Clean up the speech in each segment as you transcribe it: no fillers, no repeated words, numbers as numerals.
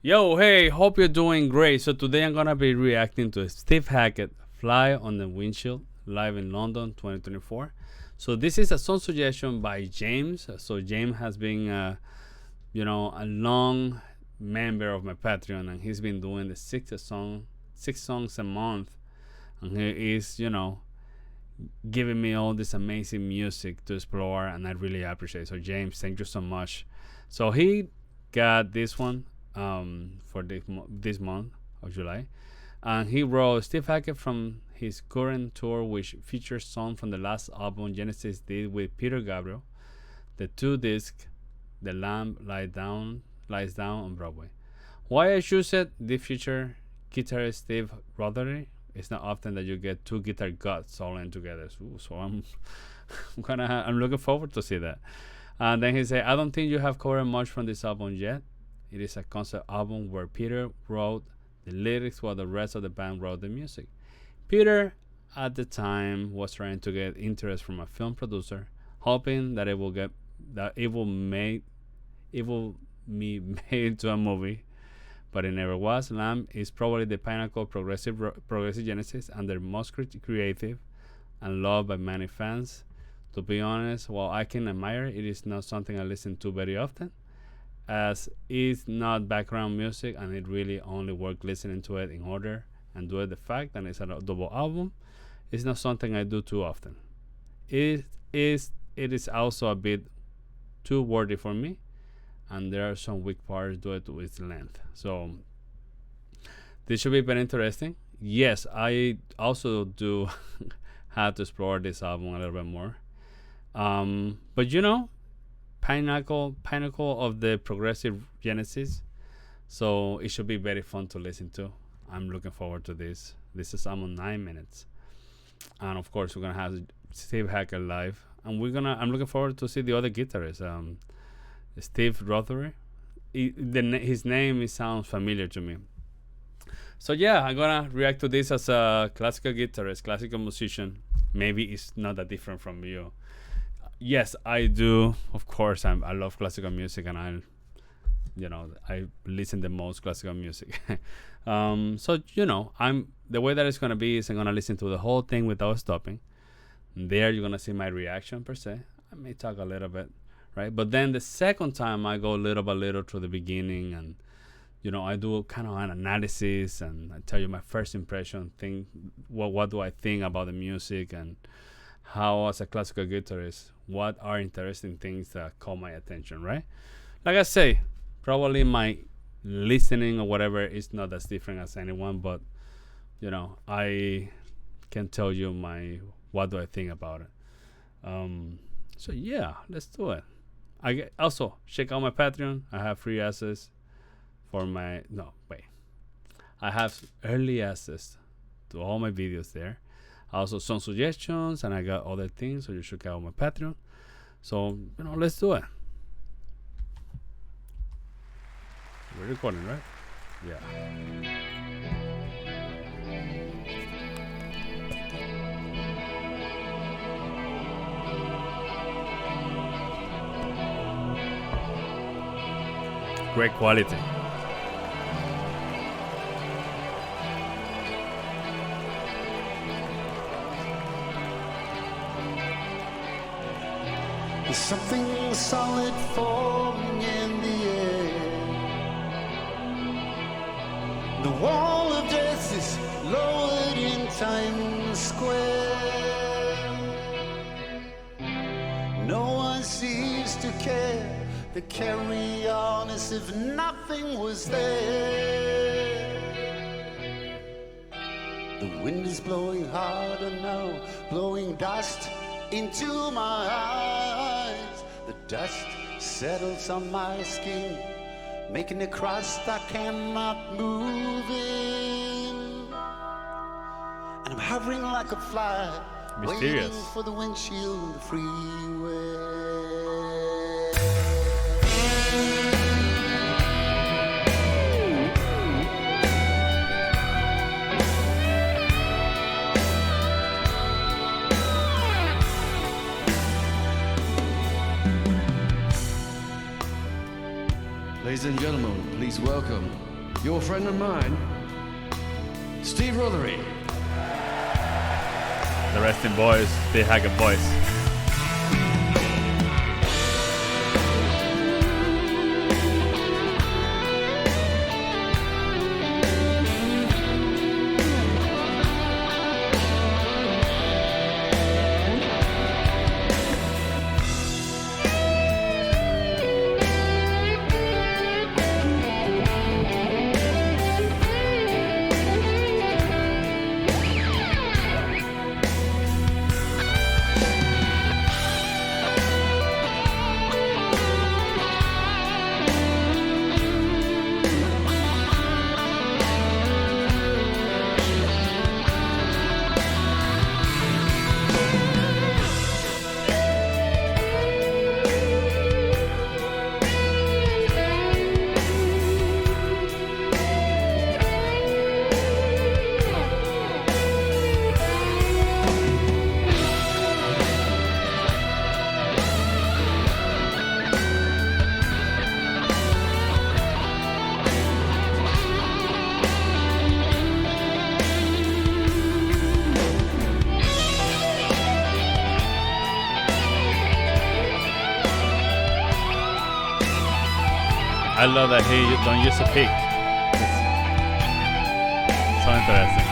Yo, hey, hope you're doing great. So today I'm gonna be reacting to Steve Hackett, "Fly on the Windshield," live in London, 2024. So this is a song suggestion by James. So James has been, a long member of my Patreon, and he's been doing the six songs a month, and he is, giving me all this amazing music to explore, and I really appreciate it. So James, thank you so much. So he got this one for this month of July, and he wrote Steve Hackett from his current tour, which features songs from the last album Genesis did with Peter Gabriel, the two disc The Lamb Lies Down on Broadway. Why I choose it? They feature guitarist Steve Rothery. It's not often that you get two guitar gods all in together. So I'm I'm looking forward to see that. And then he said, I don't think you have covered much from this album yet. It is a concept album where Peter wrote the lyrics while the rest of the band wrote the music. Peter at the time was trying to get interest from a film producer, hoping that it will be made into a movie, but it never was. Lamb is probably the pinnacle of progressive Genesis and their most creative and loved by many fans. To be honest, while I can admire it, it is not something I listen to very often, as it's not background music, and it really only works listening to it in order, and due to the fact that it's a double album, it's not something I do too often. It is also a bit too wordy for me, and there are some weak parts due to its length. So this should be very interesting. Yes, I also do have to explore this album a little bit more. But pinnacle of the progressive Genesis, so it should be very fun to listen to. I'm looking forward to this. This is almost 9 minutes, and of course we're gonna have Steve Hackett live, and I'm looking forward to see the other guitarist, Steve Rothery. His name sounds familiar to me. So yeah, I'm gonna react to this as a classical guitarist, classical musician. Maybe it's not that different from you. Yes, I do. Of course, I love classical music, and I listen the most classical music. I'm the way that it's gonna be is I'm gonna listen to the whole thing without stopping. There, you're gonna see my reaction per se. I may talk a little bit, right? But then the second time, I go little by little to the beginning, and I do kind of an analysis, and I tell you my first impression. What do I think about the music, and how, as a classical guitarist, what are interesting things that caught my attention, right? Like I say, probably my listening or whatever is not as different as anyone, but I can tell you what do I think about it. So yeah, let's do it. Also check out my Patreon. I have free access for I have early access to all my videos there. Also some suggestions, and I got other things, so you should check out my Patreon. So let's do it. We're recording, right? Yeah. Great quality. There's something solid forming in the air. The wall of death is lowered in Times Square. No one seems to care. They carry on as if nothing was there. The wind is blowing harder now, blowing dust into my eyes. The dust settles on my skin, making a crust I cannot move in. And I'm hovering like a fly, Mysterious. waiting for the windshield on the freeway. Ladies and gentlemen, please welcome your friend and mine, Steve Rothery. The resting boys, the Hackett boys. I love that he don't use a pick. It's so interesting.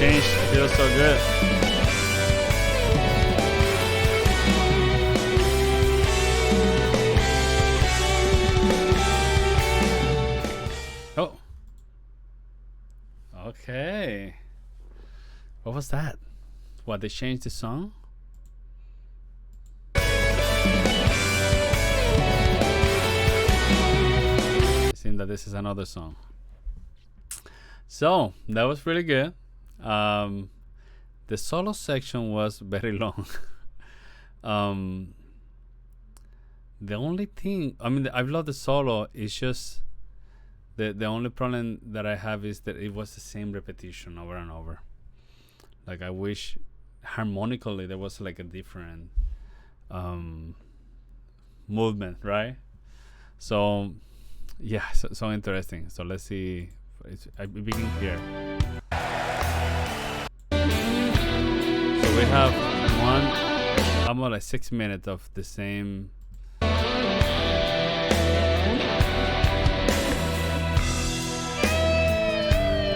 change feels so good. Oh. Okay. What was that? What, they changed the song? It seems that this is another song. So that was really good. The solo section was very long. The only thing, I mean, I love the solo. It's just the only problem that I have is that it was the same repetition over and over. Like, I wish harmonically there was like a different movement, right? So yeah, so interesting. So let's see. I begin here. So we have almost like 6 minutes of the same.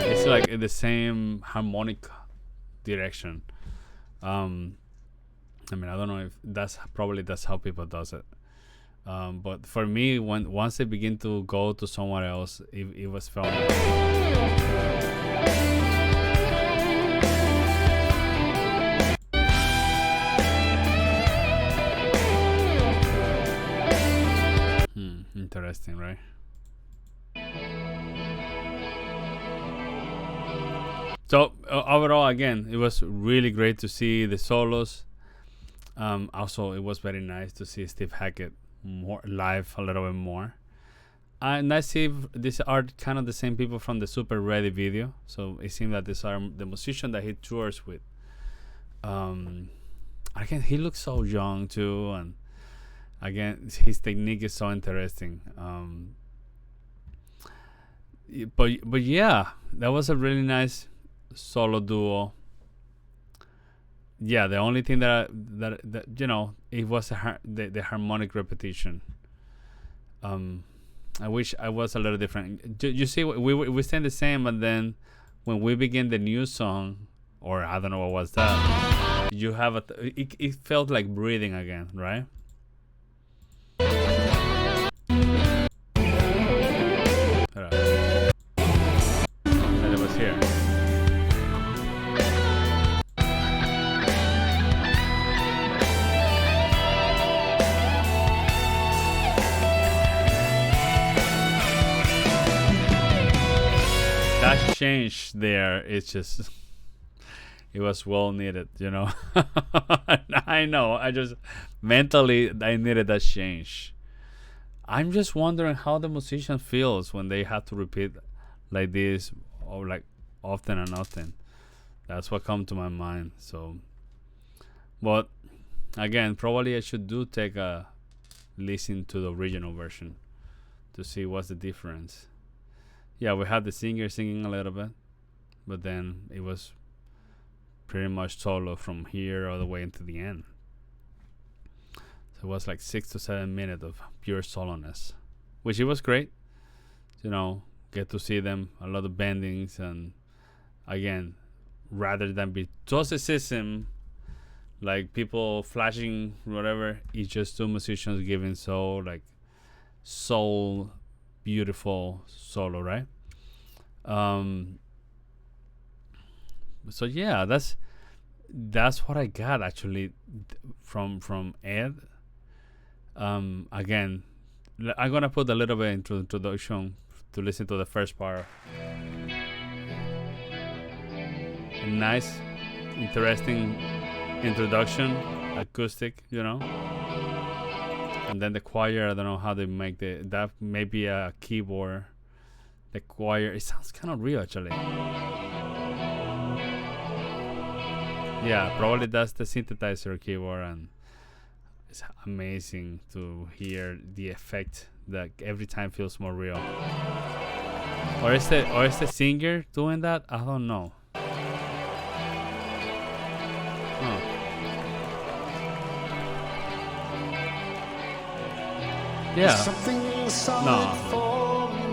It's like in the same harmonic direction. I mean, I don't know if that's how people does it. But for me, once they begin to go to somewhere else, it was felt interesting, right? So overall, again, it was really great to see the solos. Also, it was very nice to see Steve Hackett more live a little bit more. And I see these are kind of the same people from the Super Ready video. So it seems that these are the musicians that he tours with. Again, he looks so young too, and again, his technique is so interesting. But yeah, that was a really nice solo duo. Yeah, the only thing that you know, it was the harmonic repetition. I wish I was a little different. You see, we stand the same, but then when we begin the new song, or I don't know what was that, you have it felt like breathing again, right? And it was here. That change there, it's just, it was well needed, you know. I know, I just mentally I needed that change. I'm just wondering how the musician feels when they have to repeat like this, or like often and often. That's what come to my mind. So, but again, probably I should take a listen to the original version to see what's the difference. Yeah, we had the singer singing a little bit, but then it was pretty much solo from here all the way into the end. So it was like 6 to 7 minutes of pure soloist, which it was great. You know, get to see them, a lot of bendings, and again, rather than virtuosism, like people flashing whatever, it's just two musicians giving soul beautiful solo, right? So yeah, that's what I got actually from Ed. Again, I'm gonna put a little bit into the introduction to listen to the first part. A nice, interesting introduction, acoustic, you know. And then the choir, I don't know how they make that maybe a keyboard. The choir, it sounds kind of real actually. Yeah, probably that's the synthesizer keyboard, and it's amazing to hear the effect that every time feels more real. Or is the singer doing that? I don't know. Yeah. No,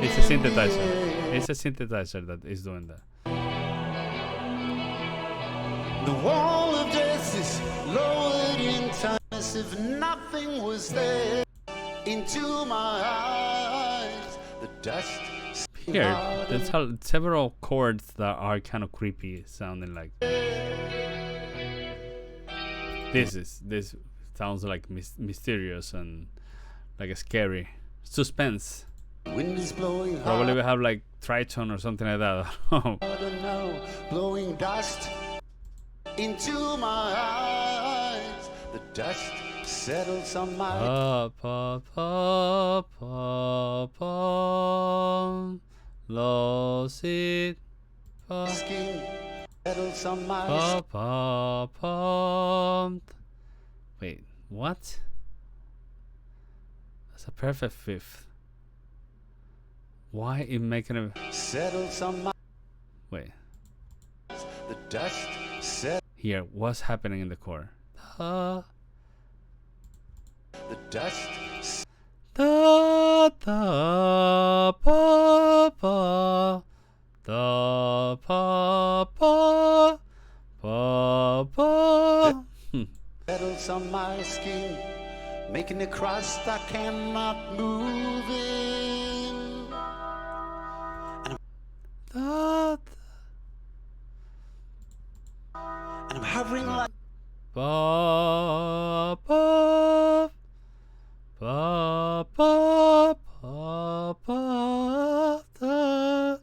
it's a synthesizer. It's a synthesizer that is doing that. The wall of death is lowered in time as if nothing was there. Into my eyes, the dust. Here, there's several chords that are kind of creepy sounding like. This sounds like mysterious and like a scary suspense. Wind is blowing Probably we have like tritone or something like that. harder now, blowing dust into my eyes. The dust settles on my Pa pa pa pa lost it. skin, settles on my Pa pa pa. Wait, what? That's a perfect fifth. Why it making a settles on my wait? the dust settles. Here, what's happening in the core? The dust Da da pa pa da pa pa pa pa. settles on my skin, making a crust I cannot move in. Da And I'm hovering like pa pa pa pa pa pa da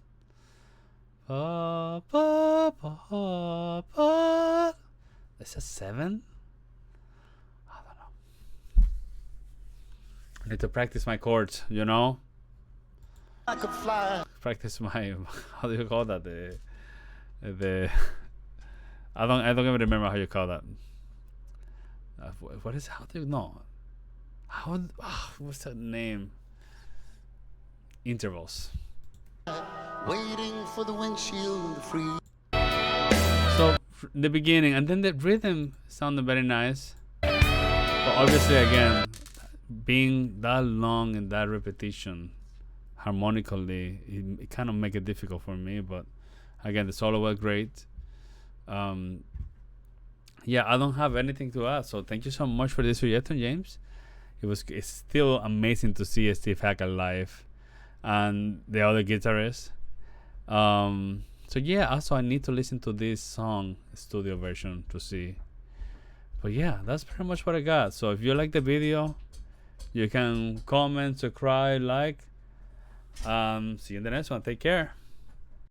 pa pa pa pa. Is that 7? I don't know. I need to practice my chords, you know? I could fly. Practice my how do you call that? The I don't even remember how you call that. What is how do you know? How what's that name? Intervals. Waiting for the windshield to freeze. So the beginning and then the rhythm sounded very nice, but obviously again, being that long and that repetition, harmonically, it kind of make it difficult for me. But again, the solo was great. Yeah, I don't have anything to add. So thank you so much for this suggestion, James. It's still amazing to see Steve Hackett live and the other guitarists. So yeah, also I need to listen to this song studio version to see. But yeah, that's pretty much what I got. So if you like the video, you can comment, subscribe, like. See you in the next one. Take care.